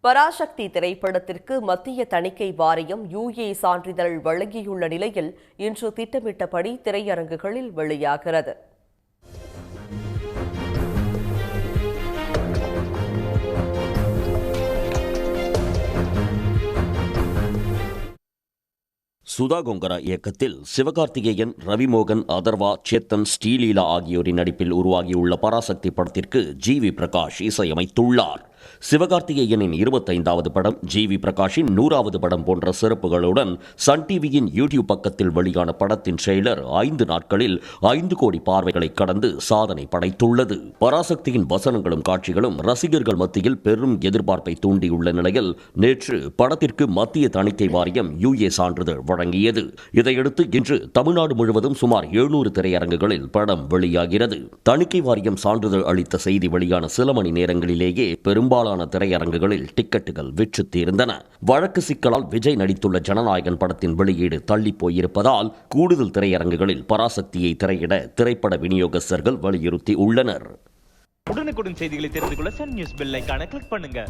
பராசக்தி திரைப்படத்திற்கு மத்திய தணிக்கை வாரியம் UA சான்றிதழ் வழங்கியுள்ள நிலையில் இன்று திட்டமிட்டபடி திரையரங்குகளில் வெளியாகிறது. சுதா கொங்கரா இயக்கத்தில் சிவகார்த்திகேயன், ரவிமோகன், அதர்வா, சேத்தன், ஸ்ரீலீலா ஆகியோரின் நடிப்பில் உருவாகியுள்ள பராசக்தி படத்திற்கு GV பிரகாஷ் இசையமைத்துள்ளார். சிவகார்த்திகேயனின் 25வது படம், GV பிரகாஷின் 100வது படம் போன்ற சிறப்புகளுடன் சன் டிவியின் யூடியூப் பக்கத்தில் வெளியான படத்தின் ட்ரெய்லர் 5 நாட்களில் 5 கோடி பார்வைகளை கடந்து சாதனை படைத்துள்ளது. பராசக்தியின் வசனங்களும் காட்சிகளும் ரசிகர்கள் மத்தியில் பெரும் எதிர்பார்ப்பை தூண்டியுள்ள நிலையில் நேற்று படத்திற்கு மத்திய தணிக்கை வாரியம் UA சான்றிதழ் வழங்கியது. இதையடுத்து இன்று தமிழ்நாடு முழுவதும் சுமார் 700 திரையரங்குகளில் படம் வெளியாகிறது. தணிக்கை வாரியம் சான்றிதழ் அளித்த செய்தி வெளியான சில மணி நேரங்களிலேயே பெரும்பாலான திரையரங்குகளில் டிக்கெட்டுகள் விற்று தீர்ந்தன. வழக்கு சிக்கலால் விஜய் நடித்துள்ள ஜனநாயகன் படத்தின் வெளியீடு தள்ளி போயிருப்பதால் கூடுதல் திரையரங்குகளில் பராசக்தியை திரையிட திரைப்பட விநியோகஸ்தர்கள் வலியுறுத்தி உள்ளனர். உடனுக்குடன் செய்திகளை தெரிந்து கொள்ள சன் நியூஸ் பெல் ஐகானை கிளிக் பண்ணுங்க.